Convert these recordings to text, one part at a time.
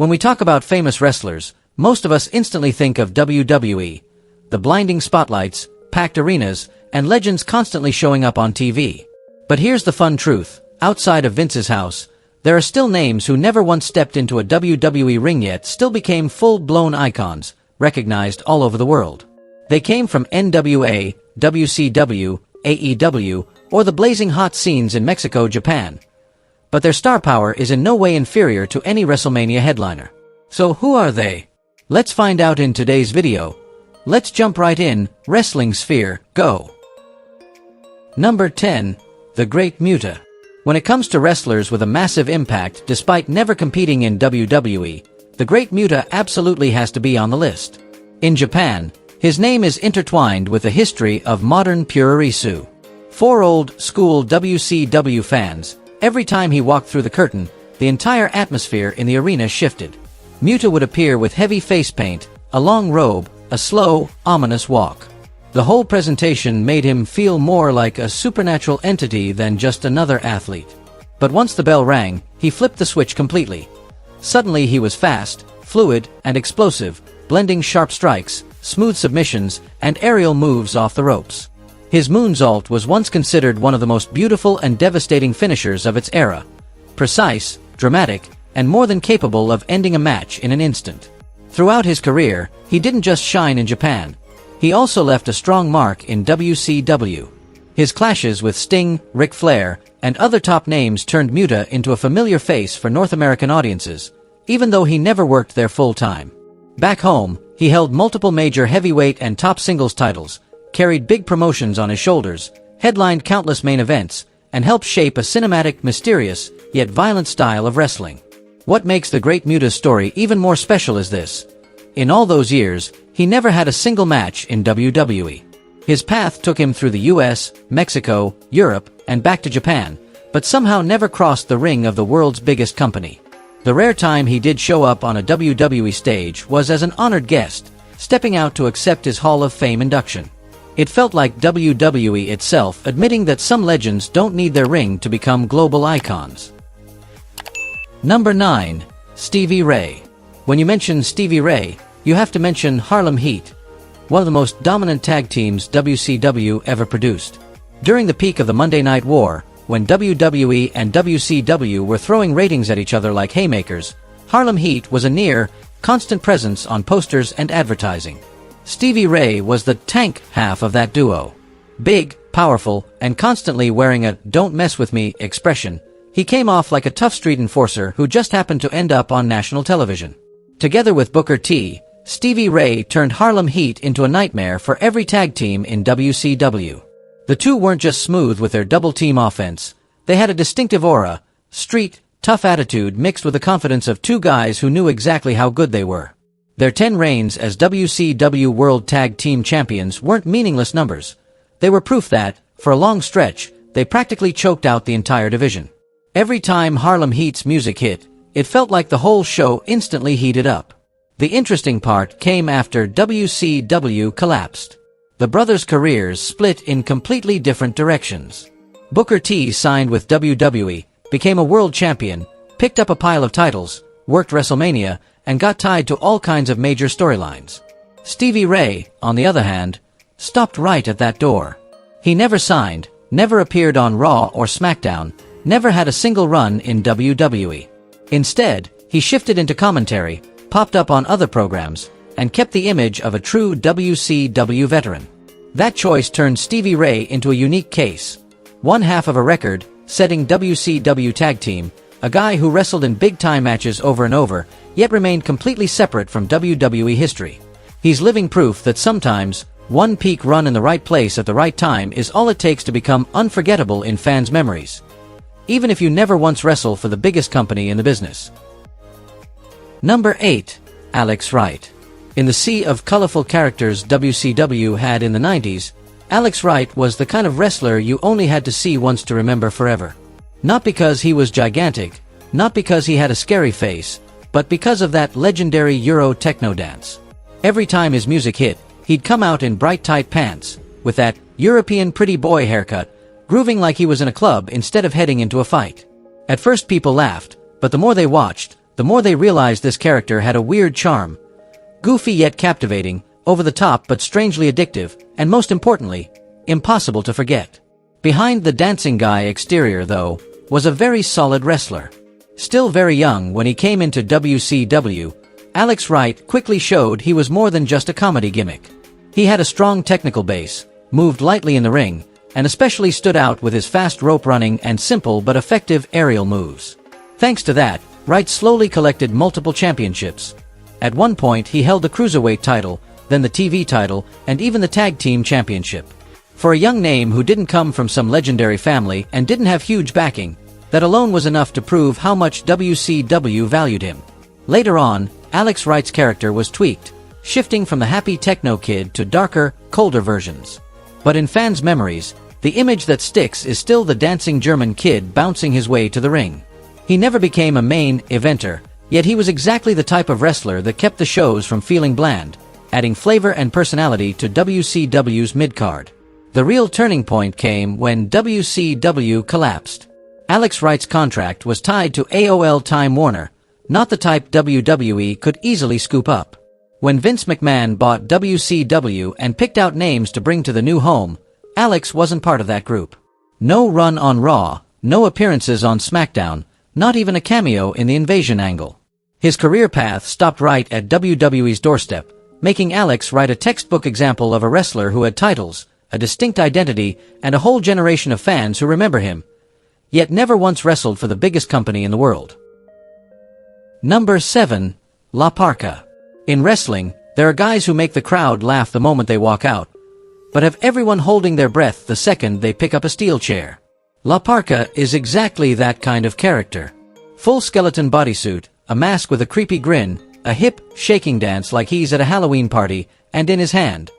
When we talk about famous wrestlers, most of us instantly think of WWE. The blinding spotlights, packed arenas, and legends constantly showing up on TV. But here's the fun truth. Outside of Vince's house, there are still names who never once stepped into a WWE ring yet still became full-blown icons, recognized all over the world. They came from NWA, WCW, AEW, or the blazing hot scenes in Mexico, Japan. But their star power is in no way inferior to any WrestleMania headliner. So who are they? Let's find out in today's video. Let's jump right in. Wrestling Sphere, go! Number 10. The Great Muta. When it comes to wrestlers with a massive impact despite never competing in WWE, the Great Muta absolutely has to be on the list. In Japan, his name is intertwined with the history of modern puroresu. For old-school WCW fans, every time he walked through the curtain, the entire atmosphere in the arena shifted. Muta would appear with heavy face paint, a long robe, a slow, ominous walk. The whole presentation made him feel more like a supernatural entity than just another athlete. But once the bell rang, he flipped the switch completely. Suddenly he was fast, fluid, and explosive, blending sharp strikes, smooth submissions, and aerial moves off the ropes. His moonsault was once considered one of the most beautiful and devastating finishers of its era. Precise, dramatic, and more than capable of ending a match in an instant. Throughout his career, he didn't just shine in Japan. He also left a strong mark in WCW. His clashes with Sting, Ric Flair, and other top names turned Muta into a familiar face for North American audiences, even though he never worked there full-time. Back home, he held multiple major heavyweight and top singles titles, carried big promotions on his shoulders, headlined countless main events, and helped shape a cinematic, mysterious, yet violent style of wrestling. What makes the Great Muta's story even more special is this. In all those years, he never had a single match in WWE. His path took him through the US, Mexico, Europe, and back to Japan, but somehow never crossed the ring of the world's biggest company. The rare time he did show up on a WWE stage was as an honored guest, stepping out to accept his Hall of Fame induction. It felt like WWE itself admitting that some legends don't need their ring to become global icons. Number 9. Stevie Ray. When you mention Stevie Ray, you have to mention Harlem Heat, one of the most dominant tag teams WCW ever produced. During the peak of the Monday Night War, when WWE and WCW were throwing ratings at each other like haymakers, Harlem Heat was a near, constant presence on posters and advertising. Stevie Ray was the tank half of that duo. Big, powerful, and constantly wearing a "don't mess with me" expression, he came off like a tough street enforcer who just happened to end up on national television. Together with Booker T, Stevie Ray turned Harlem Heat into a nightmare for every tag team in WCW. The two weren't just smooth with their double-team offense, they had a distinctive aura, street, tough attitude mixed with the confidence of two guys who knew exactly how good they were. Their 10 reigns as WCW World Tag Team Champions weren't meaningless numbers. They were proof that, for a long stretch, they practically choked out the entire division. Every time Harlem Heat's music hit, it felt like the whole show instantly heated up. The interesting part came after WCW collapsed. The brothers' careers split in completely different directions. Booker T signed with WWE, became a world champion, picked up a pile of titles, worked WrestleMania, and got tied to all kinds of major storylines. Stevie Ray, on the other hand, stopped right at that door. He never signed, never appeared on Raw or SmackDown, never had a single run in WWE. Instead, he shifted into commentary, popped up on other programs, and kept the image of a true WCW veteran. That choice turned Stevie Ray into a unique case. One half of a record-setting WCW tag team, a guy who wrestled in big-time matches over and over, yet remained completely separate from WWE history. He's living proof that sometimes, one peak run in the right place at the right time is all it takes to become unforgettable in fans' memories, even if you never once wrestle for the biggest company in the business. Number 8. Alex Wright. In the sea of colorful characters WCW had in the 90s, Alex Wright was the kind of wrestler you only had to see once to remember forever. Not because he was gigantic, not because he had a scary face, but because of that legendary Euro techno dance. Every time his music hit, he'd come out in bright tight pants, with that European pretty boy haircut, grooving like he was in a club instead of heading into a fight. At first people laughed, but the more they watched, the more they realized this character had a weird charm. Goofy yet captivating, over the top but strangely addictive, and most importantly, impossible to forget. Behind the dancing guy exterior, though, was a very solid wrestler. Still very young when he came into WCW, Alex Wright quickly showed he was more than just a comedy gimmick. He had a strong technical base, moved lightly in the ring, and especially stood out with his fast rope running and simple but effective aerial moves. Thanks to that, Wright slowly collected multiple championships. At one point he held the Cruiserweight title, then the TV title, and even the Tag Team Championship. For a young name who didn't come from some legendary family and didn't have huge backing, that alone was enough to prove how much WCW valued him. Later on, Alex Wright's character was tweaked, shifting from the happy techno kid to darker, colder versions. But in fans' memories, the image that sticks is still the dancing German kid bouncing his way to the ring. He never became a main eventer, yet he was exactly the type of wrestler that kept the shows from feeling bland, adding flavor and personality to WCW's mid-card. The real turning point came when WCW collapsed. Alex Wright's contract was tied to AOL Time Warner, not the type WWE could easily scoop up. When Vince McMahon bought WCW and picked out names to bring to the new home, Alex wasn't part of that group. No run on Raw, no appearances on SmackDown, not even a cameo in the Invasion angle. His career path stopped right at WWE's doorstep, making Alex Wright a textbook example of a wrestler who had titles, a distinct identity, and a whole generation of fans who remember him, yet never once wrestled for the biggest company in the world. Number 7. La Parka. In wrestling, there are guys who make the crowd laugh the moment they walk out, but have everyone holding their breath the second they pick up a steel chair. La Parka is exactly that kind of character. Full skeleton bodysuit, a mask with a creepy grin, a hip, shaking dance like he's at a Halloween party, and in his hand,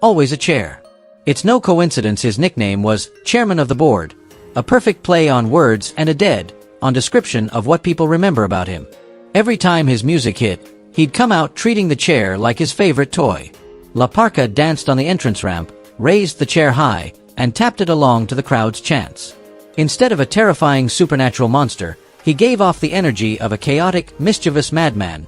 always a chair. It's no coincidence his nickname was Chairman of the Board, a perfect play on words and a dead-on description of what people remember about him. Every time his music hit, he'd come out treating the chair like his favorite toy. La Parka danced on the entrance ramp, raised the chair high, and tapped it along to the crowd's chants. Instead of a terrifying supernatural monster, he gave off the energy of a chaotic, mischievous madman,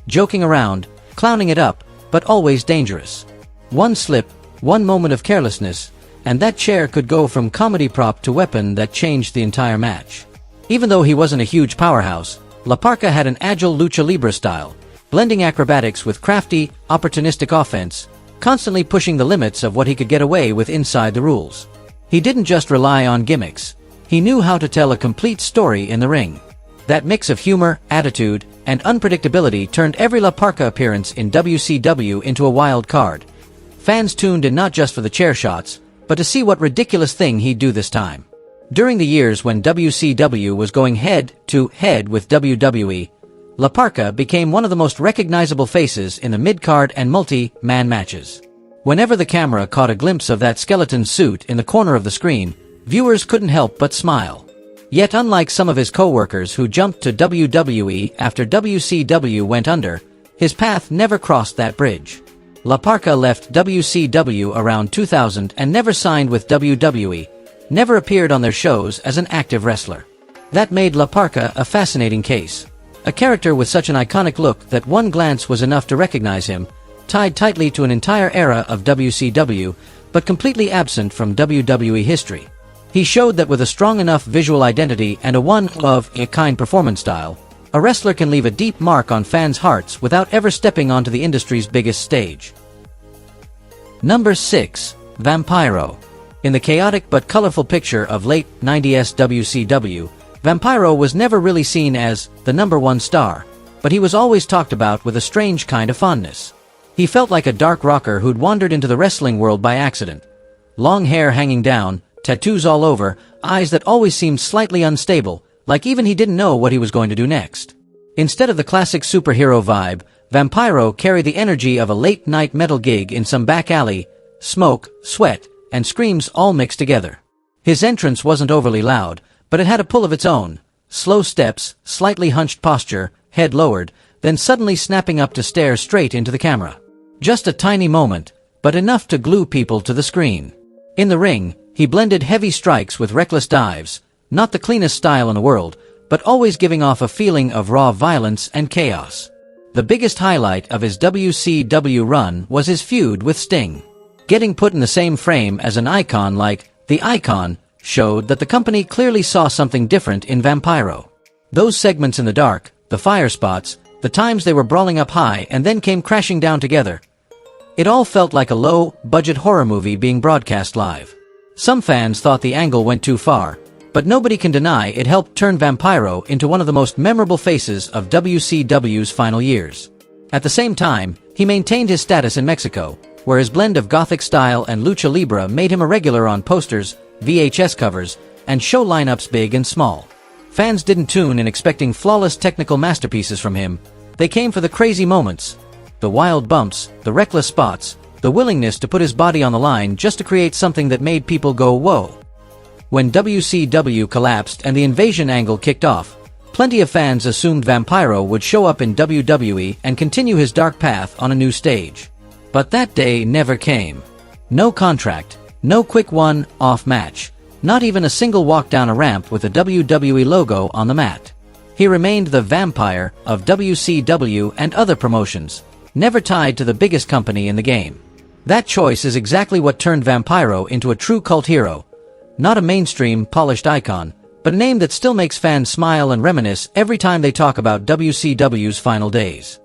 joking around, clowning it up, but always dangerous. One slip, one moment of carelessness, and that chair could go from comedy prop to weapon that changed the entire match. Even though he wasn't a huge powerhouse, La Parka had an agile lucha libre style, blending acrobatics with crafty, opportunistic offense, constantly pushing the limits of what he could get away with inside the rules. He didn't just rely on gimmicks. He knew how to tell a complete story in the ring. That mix of humor, attitude, and unpredictability turned every La Parka appearance in WCW into a wild card. Fans tuned in not just for the chair shots, but to see what ridiculous thing he'd do this time. During the years when WCW was going head-to-head with WWE, La Parka became one of the most recognizable faces in the mid-card and multi-man matches. Whenever the camera caught a glimpse of that skeleton suit in the corner of the screen, viewers couldn't help but smile. Yet unlike some of his co-workers who jumped to WWE after WCW went under, his path never crossed that bridge. La Parka left WCW around 2000 and never signed with WWE, never appeared on their shows as an active wrestler. That made La Parka a fascinating case. A character with such an iconic look that one glance was enough to recognize him, tied tightly to an entire era of WCW, but completely absent from WWE history. He showed that with a strong enough visual identity and a one-of-a-kind performance style, a wrestler can leave a deep mark on fans' hearts without ever stepping onto the industry's biggest stage. Number 6. Vampiro. In the chaotic but colorful picture of late 90s WCW, Vampiro was never really seen as the number one star, but he was always talked about with a strange kind of fondness. He felt like a dark rocker who'd wandered into the wrestling world by accident. Long hair hanging down, tattoos all over, eyes that always seemed slightly unstable, like even he didn't know what he was going to do next. Instead of the classic superhero vibe, Vampiro carried the energy of a late-night metal gig in some back alley, smoke, sweat, and screams all mixed together. His entrance wasn't overly loud, but it had a pull of its own. Slow steps, slightly hunched posture, head lowered, then suddenly snapping up to stare straight into the camera. Just a tiny moment, but enough to glue people to the screen. In the ring, he blended heavy strikes with reckless dives, not the cleanest style in the world, but always giving off a feeling of raw violence and chaos. The biggest highlight of his WCW run was his feud with Sting. Getting put in the same frame as an icon like The Icon showed that the company clearly saw something different in Vampiro. Those segments in the dark, the fire spots, the times they were brawling up high and then came crashing down together. It all felt like a low-budget horror movie being broadcast live. Some fans thought the angle went too far, but nobody can deny it helped turn Vampiro into one of the most memorable faces of WCW's final years. At the same time, he maintained his status in Mexico, where his blend of gothic style and lucha libre made him a regular on posters, VHS covers, and show lineups big and small. Fans didn't tune in expecting flawless technical masterpieces from him. They came for the crazy moments, the wild bumps, the reckless spots, the willingness to put his body on the line just to create something that made people go whoa. When WCW collapsed and the invasion angle kicked off, plenty of fans assumed Vampiro would show up in WWE and continue his dark path on a new stage. But that day never came. No contract, no quick one-off match, not even a single walk down a ramp with a WWE logo on the mat. He remained the vampire of WCW and other promotions, never tied to the biggest company in the game. That choice is exactly what turned Vampiro into a true cult hero. Not a mainstream, polished icon, but a name that still makes fans smile and reminisce every time they talk about WCW's final days.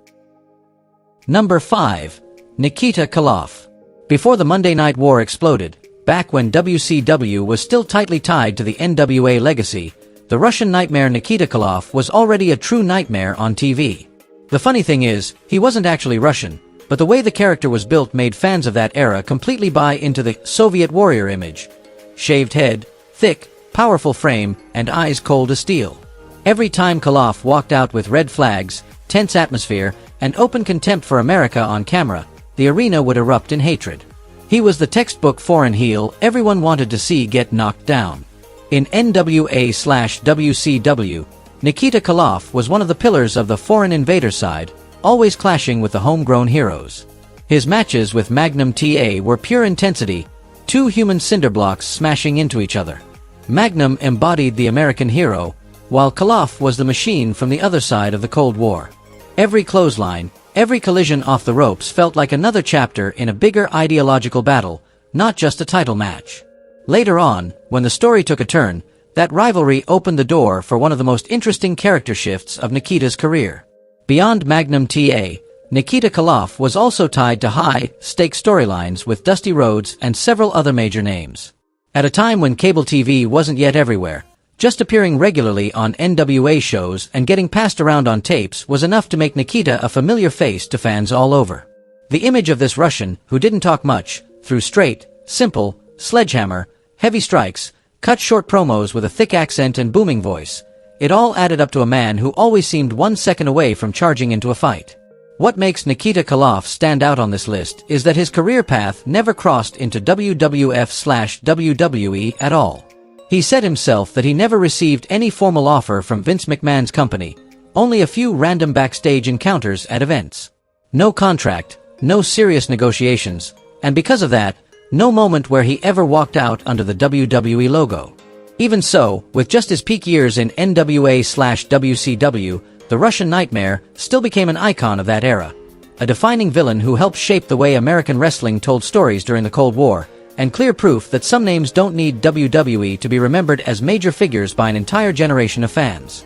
Number 5. Nikita Koloff. Before the Monday Night War exploded, back when WCW was still tightly tied to the NWA legacy, the Russian nightmare Nikita Koloff was already a true nightmare on TV. The funny thing is, he wasn't actually Russian, but the way the character was built made fans of that era completely buy into the Soviet warrior image. Shaved head, thick, powerful frame, and eyes cold as steel. Every time Koloff walked out with red flags, tense atmosphere, and open contempt for America on camera, the arena would erupt in hatred. He was the textbook foreign heel everyone wanted to see get knocked down. In NWA/WCW, Nikita Koloff was one of the pillars of the foreign invader side, always clashing with the homegrown heroes. His matches with Magnum TA were pure intensity, two human cinder blocks smashing into each other. Magnum embodied the American hero, while Koloff was the machine from the other side of the Cold War. Every clothesline, every collision off the ropes felt like another chapter in a bigger ideological battle, not just a title match. Later on, when the story took a turn, that rivalry opened the door for one of the most interesting character shifts of Nikita's career. Beyond Magnum TA, Nikita Koloff was also tied to high-stakes storylines with Dusty Rhodes and several other major names. At a time when cable TV wasn't yet everywhere, just appearing regularly on NWA shows and getting passed around on tapes was enough to make Nikita a familiar face to fans all over. The image of this Russian, who didn't talk much, threw straight, simple, sledgehammer, heavy strikes, cut short promos with a thick accent and booming voice, it all added up to a man who always seemed 1 second away from charging into a fight. What makes Nikita Koloff stand out on this list is that his career path never crossed into WWF/WWE at all. He said himself that he never received any formal offer from Vince McMahon's company, only a few random backstage encounters at events. No contract, no serious negotiations, and because of that, no moment where he ever walked out under the WWE logo. Even so, with just his peak years in NWA/WCW, the Russian Nightmare still became an icon of that era. A defining villain who helped shape the way American wrestling told stories during the Cold War, and clear proof that some names don't need WWE to be remembered as major figures by an entire generation of fans.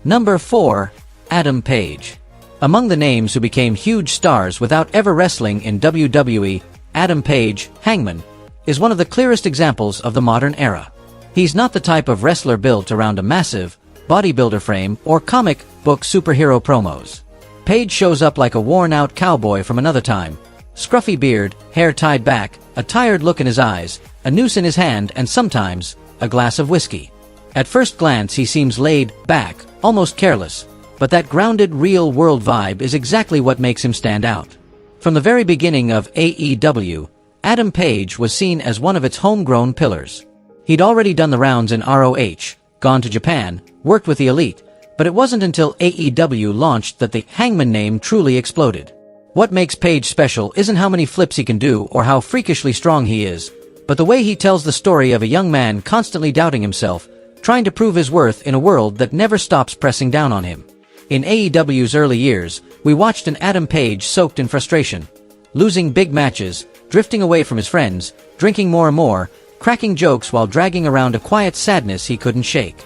Number 4. Adam Page. Among the names who became huge stars without ever wrestling in WWE, Adam Page, Hangman, is one of the clearest examples of the modern era. He's not the type of wrestler built around a massive bodybuilder frame or comic book superhero promos. Page shows up like a worn-out cowboy from another time. Scruffy beard, hair tied back, a tired look in his eyes, a noose in his hand, and sometimes, a glass of whiskey. At first glance he seems laid back, almost careless, but that grounded real-world vibe is exactly what makes him stand out. From the very beginning of AEW, Adam Page was seen as one of its homegrown pillars. He'd already done the rounds in ROH, gone to Japan, worked with the Elite, but it wasn't until AEW launched that the Hangman name truly exploded. What makes Page special isn't how many flips he can do or how freakishly strong he is, but the way he tells the story of a young man constantly doubting himself, trying to prove his worth in a world that never stops pressing down on him. In AEW's early years, we watched an Adam Page soaked in frustration, losing big matches, drifting away from his friends, drinking more and more, cracking jokes while dragging around a quiet sadness he couldn't shake.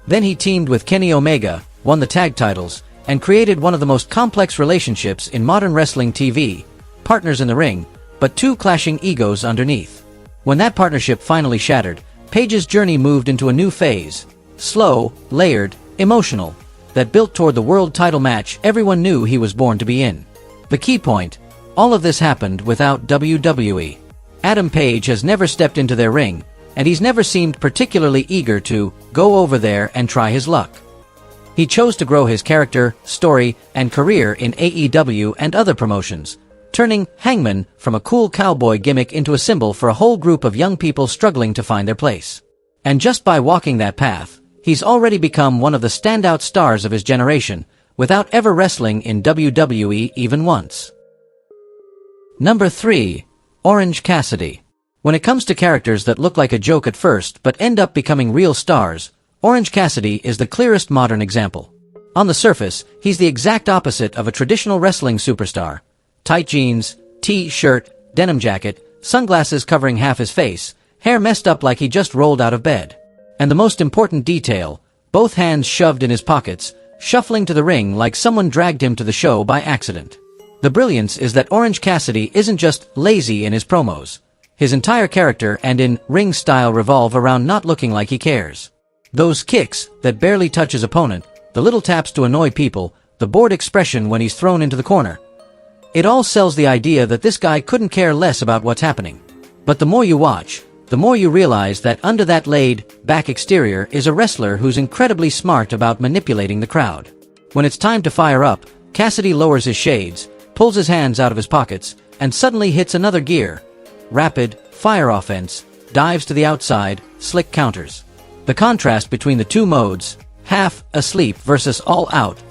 Then he teamed with Kenny Omega, won the tag titles, and created one of the most complex relationships in modern wrestling TV, partners in the ring, but two clashing egos underneath. When that partnership finally shattered, Page's journey moved into a new phase, slow, layered, emotional, that built toward the world title match everyone knew he was born to be in. The key point: all of this happened without WWE. Adam Page has never stepped into their ring, and he's never seemed particularly eager to go over there and try his luck. He chose to grow his character, story, and career in AEW and other promotions, turning Hangman from a cool cowboy gimmick into a symbol for a whole group of young people struggling to find their place. And just by walking that path, he's already become one of the standout stars of his generation, without ever wrestling in WWE even once. Number 3. Orange Cassidy. When it comes to characters that look like a joke at first but end up becoming real stars, Orange Cassidy is the clearest modern example. On the surface, he's the exact opposite of a traditional wrestling superstar. Tight jeans, t-shirt, denim jacket, sunglasses covering half his face, hair messed up like he just rolled out of bed. And the most important detail, both hands shoved in his pockets, shuffling to the ring like someone dragged him to the show by accident. The brilliance is that Orange Cassidy isn't just lazy in his promos. His entire character and in-ring style revolve around not looking like he cares. Those kicks that barely touch his opponent, the little taps to annoy people, the bored expression when he's thrown into the corner. It all sells the idea that this guy couldn't care less about what's happening. But the more you watch, the more you realize that under that laid-back exterior is a wrestler who's incredibly smart about manipulating the crowd. When it's time to fire up, Cassidy lowers his shades, pulls his hands out of his pockets, and suddenly hits another gear. Rapid, fire offense, dives to the outside, slick counters. The contrast between the two modes, half asleep versus all out,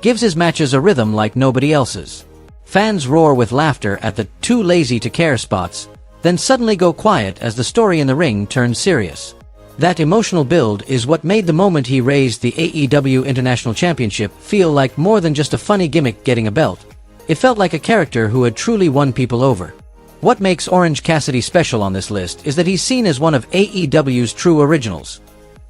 gives his matches a rhythm like nobody else's. Fans roar with laughter at the too lazy to care spots, then suddenly go quiet as the story in the ring turns serious. That emotional build is what made the moment he raised the AEW International Championship feel like more than just a funny gimmick getting a belt. It felt like a character who had truly won people over. What makes Orange Cassidy special on this list is that he's seen as one of AEW's true originals.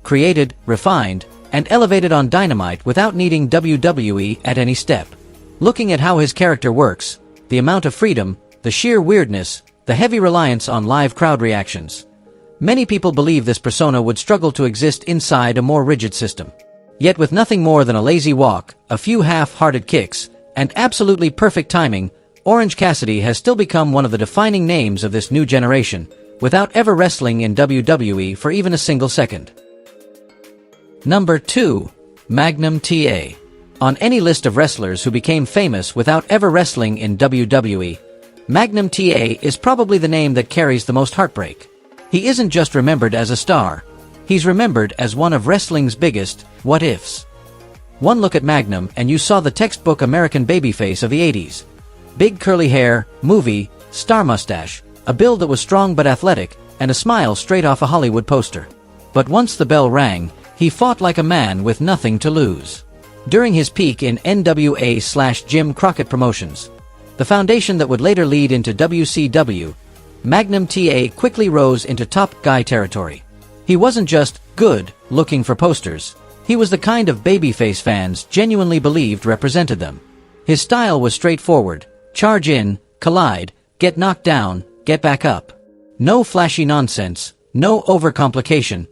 Created, refined, and elevated on Dynamite without needing WWE at any step. Looking at how his character works, the amount of freedom, the sheer weirdness, the heavy reliance on live crowd reactions. Many people believe this persona would struggle to exist inside a more rigid system. Yet with nothing more than a lazy walk, a few half-hearted kicks, and absolutely perfect timing, Orange Cassidy has still become one of the defining names of this new generation, without ever wrestling in WWE for even a single second. Number 2. Magnum TA. On any list of wrestlers who became famous without ever wrestling in WWE, Magnum TA is probably the name that carries the most heartbreak. He isn't just remembered as a star, he's remembered as one of wrestling's biggest what-ifs. One look at Magnum and you saw the textbook American babyface of the 80s. Big curly hair, movie, star mustache, a build that was strong but athletic, and a smile straight off a Hollywood poster. But once the bell rang, he fought like a man with nothing to lose. During his peak in NWA/Jim Crockett Promotions, the foundation that would later lead into WCW, Magnum TA quickly rose into top guy territory. He wasn't just good looking for posters. He was the kind of babyface fans genuinely believed represented them. His style was straightforward: charge in, collide, get knocked down, get back up. No flashy nonsense, no overcomplication.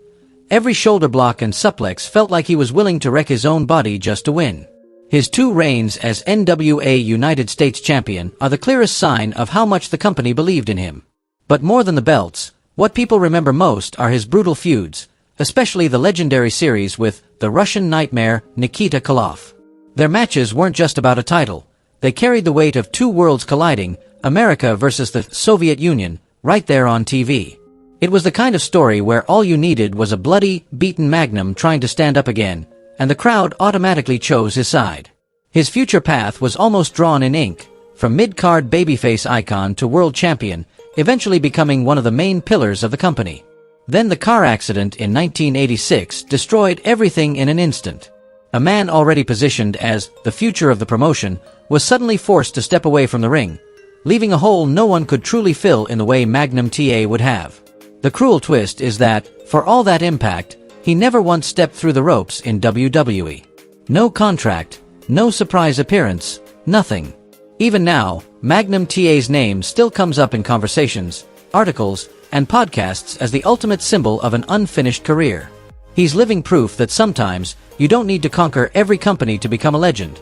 Every shoulder block and suplex felt like he was willing to wreck his own body just to win. His 2 reigns as NWA United States Champion are the clearest sign of how much the company believed in him. But more than the belts, what people remember most are his brutal feuds, especially the legendary series with the Russian Nightmare Nikita Koloff. Their matches weren't just about a title. They carried the weight of 2 worlds colliding, America versus the Soviet Union, right there on TV. It was the kind of story where all you needed was a bloody, beaten Magnum trying to stand up again, and the crowd automatically chose his side. His future path was almost drawn in ink, from mid-card babyface icon to world champion, eventually becoming one of the main pillars of the company. Then the car accident in 1986 destroyed everything in an instant. A man already positioned as the future of the promotion was suddenly forced to step away from the ring, leaving a hole no one could truly fill in the way Magnum TA would have. The cruel twist is that, for all that impact, he never once stepped through the ropes in WWE. No contract, no surprise appearance, nothing. Even now, Magnum TA's name still comes up in conversations, articles, and podcasts as the ultimate symbol of an unfinished career. He's living proof that sometimes, you don't need to conquer every company to become a legend.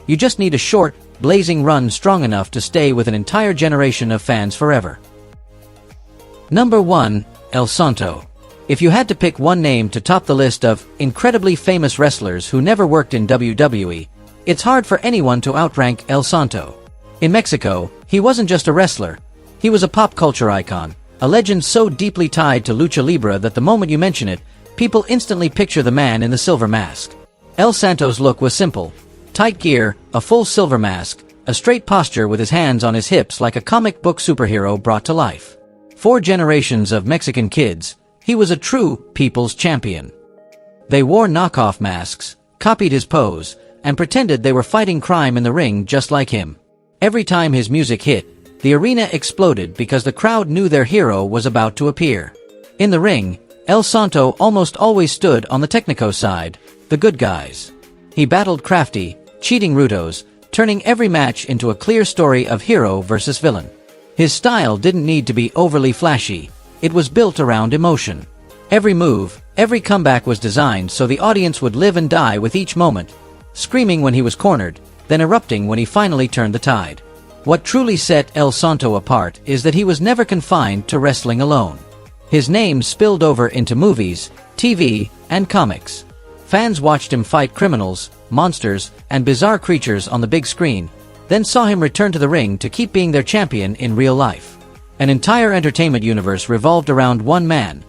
You just need a short, blazing run strong enough to stay with an entire generation of fans forever. Number 1. El Santo. If you had to pick one name to top the list of incredibly famous wrestlers who never worked in WWE, it's hard for anyone to outrank El Santo. In Mexico, he wasn't just a wrestler. He was a pop culture icon, a legend so deeply tied to lucha libre that the moment you mention it, people instantly picture the man in the silver mask. El Santo's look was simple. Tight gear, a full silver mask, a straight posture with his hands on his hips like a comic book superhero brought to life. 4 generations of Mexican kids, he was a true people's champion. They wore knockoff masks, copied his pose, and pretended they were fighting crime in the ring just like him. Every time his music hit, the arena exploded because the crowd knew their hero was about to appear. In the ring, El Santo almost always stood on the technico side, the good guys. He battled crafty, cheating Rudos, turning every match into a clear story of hero versus villain. His style didn't need to be overly flashy, it was built around emotion. Every move, every comeback was designed so the audience would live and die with each moment, screaming when he was cornered, then erupting when he finally turned the tide. What truly set El Santo apart is that he was never confined to wrestling alone. His name spilled over into movies, TV, and comics. Fans watched him fight criminals, monsters, and bizarre creatures on the big screen, then saw him return to the ring to keep being their champion in real life. An entire entertainment universe revolved around one man,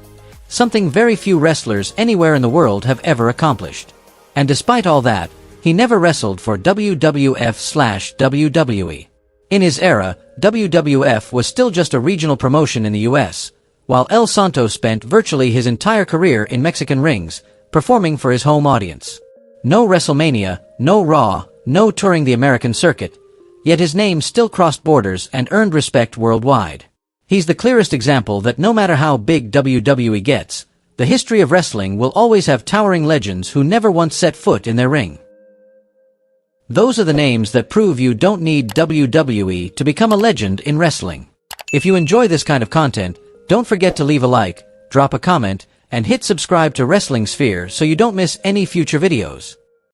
something very few wrestlers anywhere in the world have ever accomplished. And despite all that, he never wrestled for WWF/WWE. In his era, WWF was still just a regional promotion in the US, while El Santo spent virtually his entire career in Mexican rings, performing for his home audience. No WrestleMania, no Raw, no touring the American circuit, yet his name still crossed borders and earned respect worldwide. He's the clearest example that no matter how big WWE gets, the history of wrestling will always have towering legends who never once set foot in their ring. Those are the names that prove you don't need WWE to become a legend in wrestling. If you enjoy this kind of content, don't forget to leave a like, drop a comment, and hit subscribe to Wrestling Sphere so you don't miss any future videos.